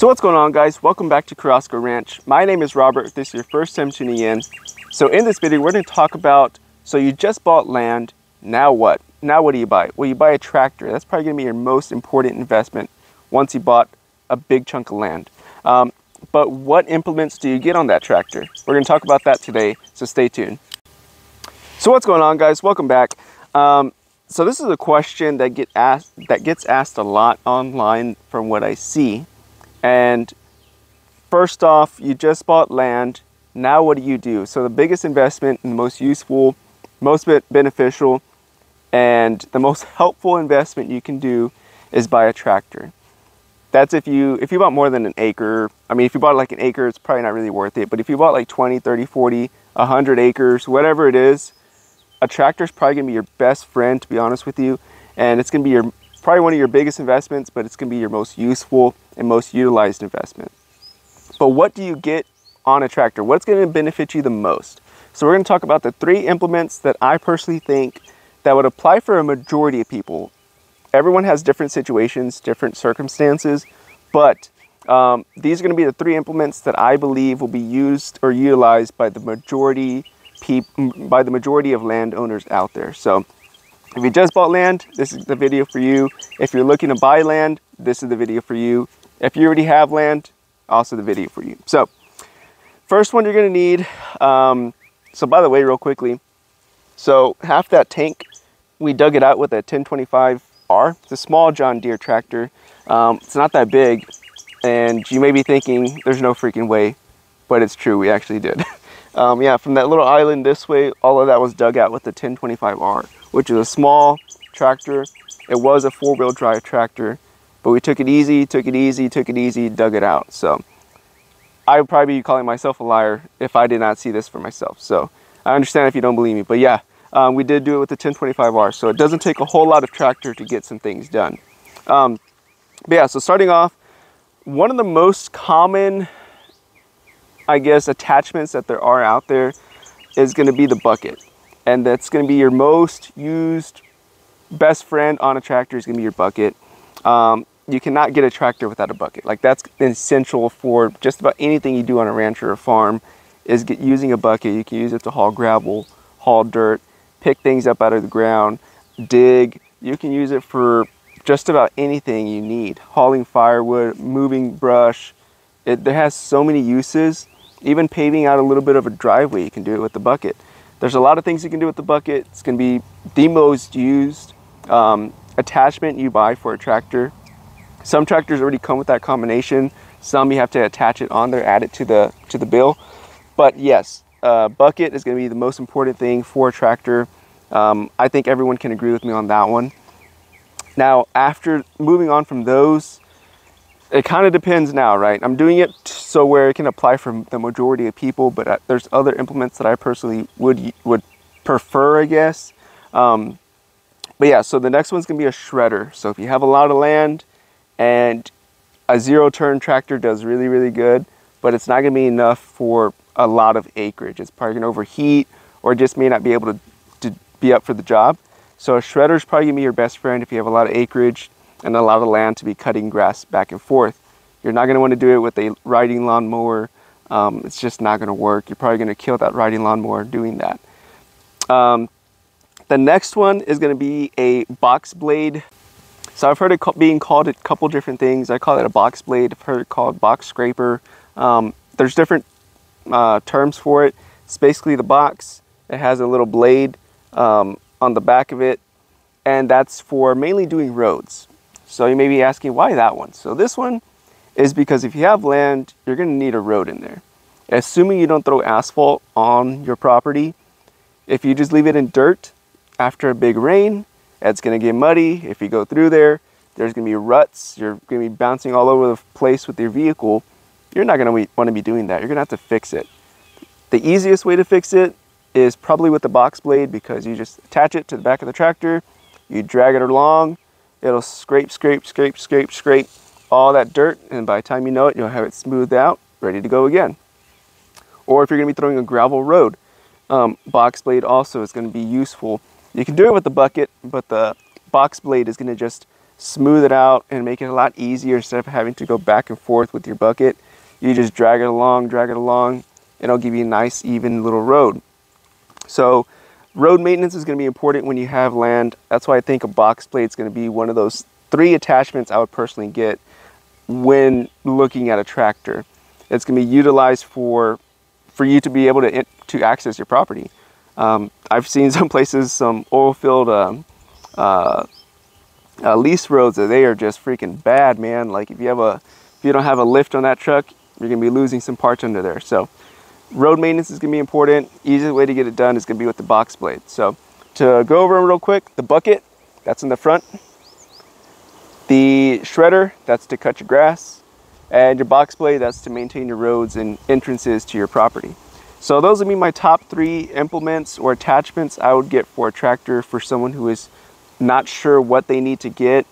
So what's going on, guys? Welcome back to Carrasco Ranch. My name is Robert. If this is your first time tuning in. So in this video, we're going to talk about, so you just bought land, now what? Now what do you buy? Well, you buy a tractor. That's probably going to be your most important investment once you bought a big chunk of land. But what implements do you get on that tractor? We're going to talk about that today, so stay tuned. So what's going on, guys? Welcome back. So this is a question that gets asked a lot online from what I see. And first off, you just bought land. Now what do you do? So the biggest investment and the most useful, most beneficial, and the most helpful investment you can do is buy a tractor. That's if you bought more than an acre. I mean, if you bought like an acre, it's probably not really worth it. But if you bought like 20, 30, 40, 100 acres, whatever it is, a tractor is probably going to be your best friend, to be honest with you. And it's going to be probably one of your biggest investments, but it's going to be your most useful and most utilized investment. But what do you get on a tractor? What's going to benefit you the most? So we're going to talk about the 3 implements that I personally think that would apply for a majority of people. Everyone has different situations, different circumstances, but these are going to be the 3 implements that I believe will be used or utilized by the majority of landowners out there. So if you just bought land, this is the video for you. If you're looking to buy land, this is the video for you. If you already have land, also the video for you. So first one you're going to need, so by the way, real quickly, so half that tank, we dug it out with a 1025R. It's a small John Deere tractor. It's not that big, and you may be thinking there's no freaking way, but it's true, we actually did. Yeah, from that little island this way, all of that was dug out with the 1025R, which is a small tractor. It was a 4-wheel drive tractor, but we took it easy, dug it out. So I would probably be calling myself a liar if I did not see this for myself. So I understand if you don't believe me, but yeah, we did do it with the 1025R. So it doesn't take a whole lot of tractor to get some things done. But yeah, so starting off, one of the most common, I guess, attachments that there are out there is going to be the bucket. And that's going to be your most used best friend on a tractor is going to be your bucket. You cannot get a tractor without a bucket. Like, that's essential for just about anything you do on a ranch or a farm, is using a bucket. You can use it to haul gravel, haul dirt, pick things up out of the ground, dig. You can use it for just about anything you need. Hauling firewood, moving brush. There has so many uses. Even paving out a little bit of a driveway, you can do it with the bucket. There's a lot of things you can do with the bucket. It's going to be the most used attachment you buy for a tractor. Some tractors already come with that combination. Some you have to attach it on there, add it to the bill. But yes, bucket is going to be the most important thing for a tractor. I think everyone can agree with me on that one. Now, after moving on from those, it kind of depends now, right? I'm doing it so where it can apply for the majority of people, but there's other implements that I personally would prefer, I guess. But yeah, so the next one's gonna be a shredder. So if you have a lot of land, and a 0-turn tractor does really, really good, but it's not gonna be enough for a lot of acreage. It's probably gonna overheat, or just may not be able to be up for the job. So a shredder is probably gonna be your best friend if you have a lot of acreage and a lot of land to be cutting grass back and forth. You're not going to want to do it with a riding lawnmower. It's just not going to work. You're probably going to kill that riding lawnmower doing that. The next one is going to be a box blade. So I've heard it being called a couple different things. I call it a box blade. I've heard it called box scraper. There's different terms for it. It's basically the box. It has a little blade on the back of it, and that's for mainly doing roads. So you may be asking, why that one? So this one is because if you have land, you're going to need a road in there. Assuming you don't throw asphalt on your property, if you just leave it in dirt after a big rain, it's going to get muddy. If you go through there, there's going to be ruts. You're going to be bouncing all over the place with your vehicle. You're not going to want to be doing that. You're going to have to fix it. The easiest way to fix it is probably with the box blade, because you just attach it to the back of the tractor, you drag it along, it'll scrape all that dirt, and by the time you know it, you'll have it smoothed out, ready to go again. Or if you're going to be throwing a gravel road, box blade also is going to be useful. You can do it with the bucket, but the box blade is going to just smooth it out and make it a lot easier. Instead of having to go back and forth with your bucket, you just drag it along, and it'll give you a nice even little road. So road maintenance is going to be important when you have land. That's why I think a box blade is going to be one of those 3 attachments I would personally get when looking at a tractor. It's going to be utilized for you to be able to access your property. I've seen some places, some oil-filled lease roads, that they are just freaking bad, man. Like if you don't have a lift on that truck, you're going to be losing some parts under there. So road maintenance is going to be important. Easiest way to get it done is going to be with the box blade. So to go over them real quick, the bucket, that's in the front. The shredder, that's to cut your grass. And your box blade, that's to maintain your roads and entrances to your property. So those would be my top 3 implements or attachments I would get for a tractor for someone who is not sure what they need to get.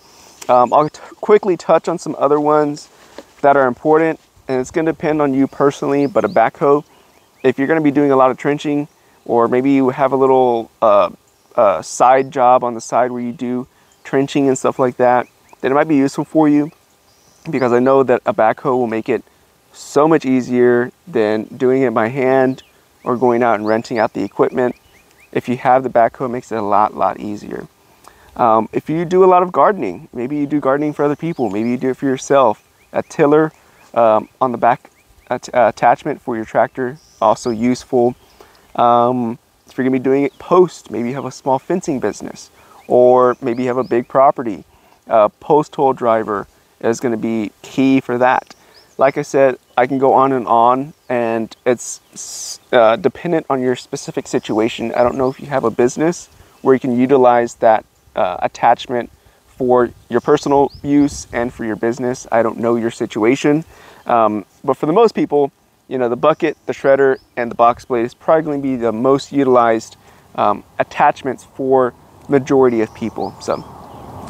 I'll quickly touch on some other ones that are important, and it's going to depend on you personally. But a backhoe, if you're going to be doing a lot of trenching, or maybe you have a little side job on the side where you do trenching and stuff like that, then it might be useful for you, because I know that a backhoe will make it so much easier than doing it by hand or going out and renting out the equipment. If you have the backhoe, it makes it a lot easier. If you do a lot of gardening, maybe you do gardening for other people, maybe you do it for yourself, a tiller on the back attachment for your tractor, also useful. If you're gonna be doing it post, maybe you have a small fencing business, or maybe you have a big property, post hole driver is gonna be key for that. Like I said, I can go on, and it's dependent on your specific situation. I don't know if you have a business where you can utilize that attachment for your personal use and for your business. I don't know your situation, but for the most people, you know, the bucket, the shredder, and the box blade is probably going to be the most utilized attachments for majority of people. So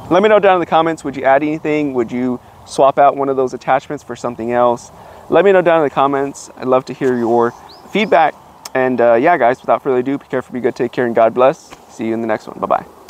let me know down in the comments, would you add anything? Would you swap out one of those attachments for something else? Let me know down in the comments. I'd love to hear your feedback. And yeah, guys, without further ado, be careful, be good, take care, and God bless. See you in the next one. Bye-bye.